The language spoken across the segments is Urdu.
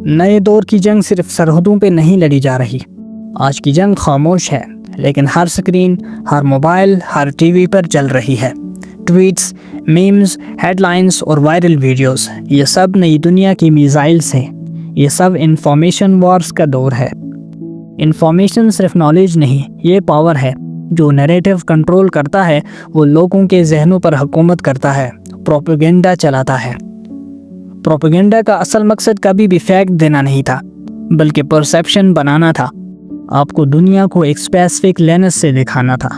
نئے دور کی جنگ صرف سرحدوں پہ نہیں لڑی جا رہی، آج کی جنگ خاموش ہے لیکن ہر سکرین، ہر موبائل، ہر ٹی وی پر چل رہی ہے۔ ٹویٹس، میمز، ہیڈ لائنز اور وائرل ویڈیوز، یہ سب نئی دنیا کی میزائلز ہیں۔ یہ سب انفارمیشن وارز کا دور ہے۔ انفارمیشن صرف نالج نہیں، یہ پاور ہے۔ جو نیریٹو کنٹرول کرتا ہے وہ لوگوں کے ذہنوں پر حکومت کرتا ہے، پروپیگنڈا چلاتا ہے۔ پروپیگنڈا کا اصل مقصد کبھی بھی فیکٹ دینا نہیں تھا، بلکہ پرسیپشن بنانا تھا۔ آپ کو دنیا کو ایک اسپیسیفک لینس سے دکھانا تھا۔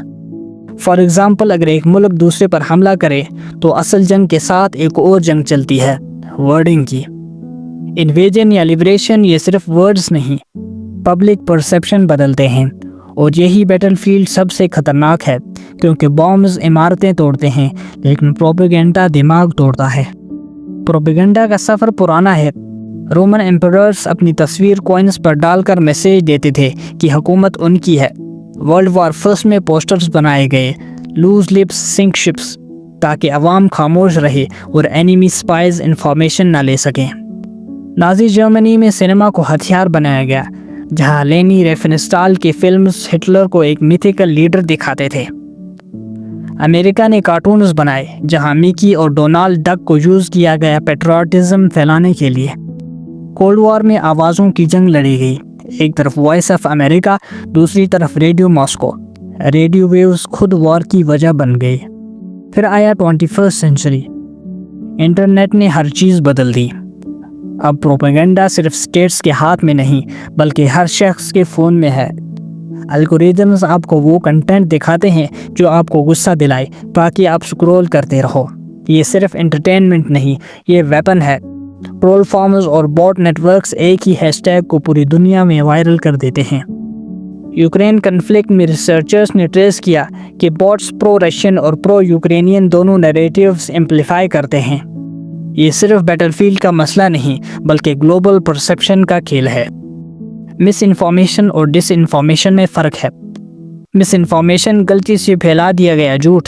فار ایگزامپل، اگر ایک ملک دوسرے پر حملہ کرے تو اصل جنگ کے ساتھ ایک اور جنگ چلتی ہے، ورڈنگ کی۔ انویژن یا لبریشن یہ صرف ورڈز نہیں، پبلک پرسیپشن بدلتے ہیں، اور یہی بیٹل فیلڈ سب سے خطرناک ہے، کیونکہ بامز عمارتیں توڑتے ہیں لیکن پروپیگنڈا دماغ توڑتا ہے۔ پروپیگنڈا کا سفر پرانا ہے۔ رومن ایمپررز اپنی تصویر کوئنز پر ڈال کر میسیج دیتے تھے کہ حکومت ان کی ہے۔ ورلڈ وار فرسٹ میں پوسٹرز بنائے گئے، لوز لپس سنک شپس، تاکہ عوام خاموش رہے اور اینیمی سپائز انفارمیشن نہ لے سکیں۔ نازی جرمنی میں سینما کو ہتھیار بنایا گیا، جہاں لینی ریفنسٹال کی فلمز ہٹلر کو ایک میتھیکل لیڈر دکھاتے تھے۔ امریکہ نے کارٹونز بنائے جہاں مکی اور ڈونالڈ ڈک کو یوز کیا گیا پیٹریوٹزم پھیلانے کے لیے۔ کولڈ وار میں آوازوں کی جنگ لڑی گئی، ایک طرف وائس آف امریکہ، دوسری طرف ریڈیو ماسکو۔ ریڈیو ویوز خود وار کی وجہ بن گئی۔ پھر آیا 21 سینچری، انٹرنیٹ نے ہر چیز بدل دی۔ اب پروپیگنڈا صرف اسٹیٹس کے ہاتھ میں نہیں بلکہ ہر شخص کے فون میں ہے۔ الگوریدمز آپ کو وہ کنٹینٹ دکھاتے ہیں جو آپ کو غصہ دلائے تاکہ آپ سکرول کرتے رہو۔ یہ صرف انٹرٹینمنٹ نہیں، یہ ویپن ہے۔ ٹرول فارمز اور بوٹ نیٹ ورکس ایک ہی ہیش ٹیگ کو پوری دنیا میں وائرل کر دیتے ہیں۔ یوکرین کنفلکٹ میں ریسرچرز نے ٹریس کیا کہ بوٹس پرو رشین اور پرو یوکرینین دونوں نیریٹیوز امپلیفائی کرتے ہیں۔ یہ صرف بیٹل فیلڈ کا مسئلہ نہیں بلکہ گلوبل پرسیپشن کا کھیل ہے۔ مس انفارمیشن اور ڈس انفارمیشن میں فرق ہے۔ مس انفارمیشن غلطی سے پھیلا دیا گیا جھوٹ،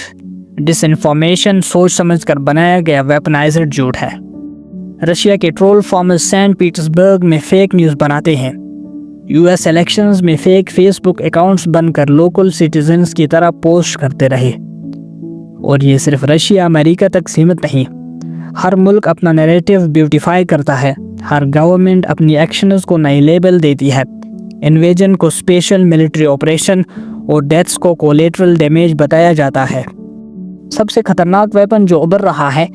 ڈس انفارمیشن سوچ سمجھ کر بنایا گیا ویپنائزڈ جھوٹ ہے۔ رشیا کے ٹرول فارمز سینٹ پیٹرزبرگ میں فیک نیوز بناتے ہیں۔ یو ایس الیکشنز میں فیک فیس بک اکاؤنٹس بن کر لوکل سٹیزنز کی طرح پوسٹ کرتے رہے۔ اور یہ صرف رشیا امریکہ تک سیمت نہیں، ہر ملک اپنا نیریٹو بیوٹیفائی کرتا ہے، ہر گورنمنٹ اپنی ایکشنز کو نئی لیبل دیتی ہے۔ انویژن کو اسپیشل ملٹری آپریشن اور ڈیتھس کو کولیٹرل ڈیمیج بتایا جاتا ہے۔ سب سے خطرناک ویپن جو ابھر رہا ہے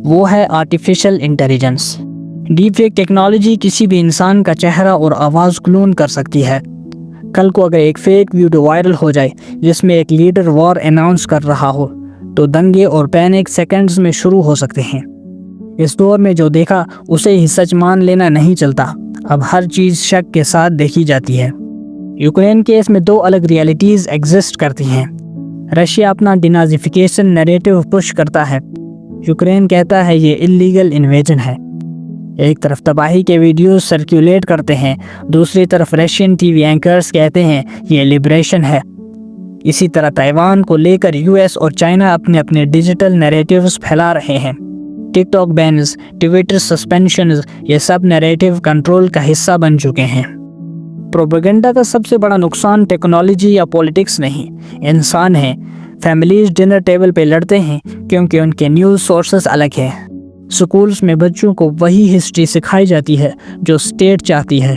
وہ ہے artificial intelligence. Deep fake technology کسی بھی انسان کا چہرہ اور آواز کلون کر سکتی ہے۔ کل کو اگر ایک فیک ویڈیو وائرل ہو جائے جس میں ایک لیڈر وار اناؤنس کر رہا ہو تو دنگے اور پینک سیکنڈز میں شروع ہو سکتے ہیں۔ اس دور میں جو دیکھا اسے ہی سچ مان لینا نہیں چلتا، اب ہر چیز شک کے ساتھ دیکھی جاتی ہے۔ یوکرین کیس میں دو الگ ریالٹیز ایگزسٹ کرتی ہیں۔ رشیا اپنا ڈینازیفیکیشن نیریٹو پش کرتا ہے، یوکرین کہتا ہے یہ اللیگل انویژن ہے۔ ایک طرف تباہی کے ویڈیوز سرکولیٹ کرتے ہیں، دوسری طرف رشین ٹی وی اینکرز کہتے ہیں یہ لبریشن ہے۔ اسی طرح تائیوان کو لے کر یو ایس اور چائنا اپنے ڈیجیٹل نیریٹیوز پھیلا رہے ہیں۔ ٹک ٹاک بینز، ٹویٹر سسپینشنز، یہ سب نیریٹو کنٹرول کا حصہ بن چکے ہیں۔ پروپیگنڈا کا سب سے بڑا نقصان ٹیکنالوجی یا پولیٹکس نہیں، انسان ہیں۔ فیملیز ڈنر ٹیبل پہ لڑتے ہیں کیونکہ ان کے نیوز سورسز الگ ہیں۔ سکولز میں بچوں کو وہی ہسٹری سکھائی جاتی ہے جو اسٹیٹ چاہتی ہے۔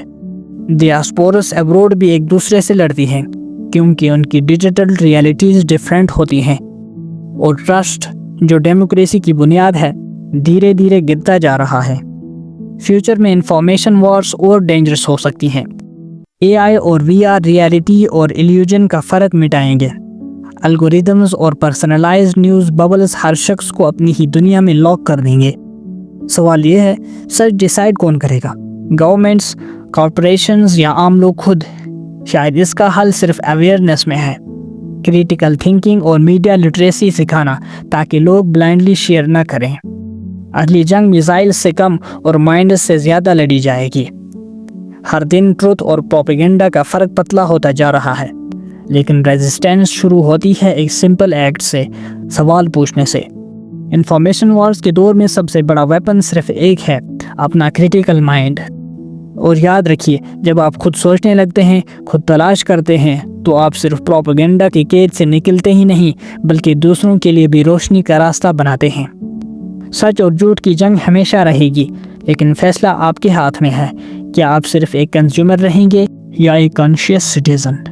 ڈیاسپورس ایبروڈ بھی ایک دوسرے سے لڑتی ہیں کیونکہ ان کی ڈیجیٹل ریالٹیز ڈیفرنٹ ہوتی ہیں۔ اور ٹرسٹ جو ڈیموکریسی کی بنیاد ہے دھیرے دھیرے گرتا جا رہا ہے۔ فیوچر میں انفارمیشن وارز اور ڈینجرس ہو سکتی ہیں۔ اے آئی اور وی آر ریالٹی اور ایلیوژن کا فرق مٹائیں گے۔ الگوریدمز اور پرسنلائزڈ نیوز ببلز ہر شخص کو اپنی ہی دنیا میں لاک کر دیں گے۔ سوال یہ ہے، سچ ڈیسائیڈ کون کرے گا؟ گورنمنٹس، کارپوریشنز یا عام لوگ خود؟ شاید اس کا حل صرف اویئرنیس میں ہے، کریٹیکل تھنکنگ اور میڈیا لٹریسی سکھانا تاکہ لوگ بلائنڈلی شیئر نہ کریں۔ اگلی جنگ میزائل سے کم اور مائنڈ سے زیادہ لڑی جائے گی۔ ہر دن ٹروتھ اور پروپیگنڈا کا فرق پتلا ہوتا جا رہا ہے، لیکن ریزسٹنس شروع ہوتی ہے ایک سمپل ایکٹ سے، سوال پوچھنے سے۔ انفارمیشن وارز کے دور میں سب سے بڑا ویپن صرف ایک ہے، اپنا کریٹیکل مائنڈ۔ اور یاد رکھیے، جب آپ خود سوچنے لگتے ہیں، خود تلاش کرتے ہیں، تو آپ صرف پروپیگنڈا کی قید سے نکلتے ہی نہیں بلکہ دوسروں کے لیے بھی روشنی کا راستہ بناتے ہیں۔ سچ اور جھوٹ کی جنگ ہمیشہ رہے گی، لیکن فیصلہ آپ کے ہاتھ میں ہے۔ کیا آپ صرف ایک کنزیومر رہیں گے یا ایک کانشیس سٹیزن؟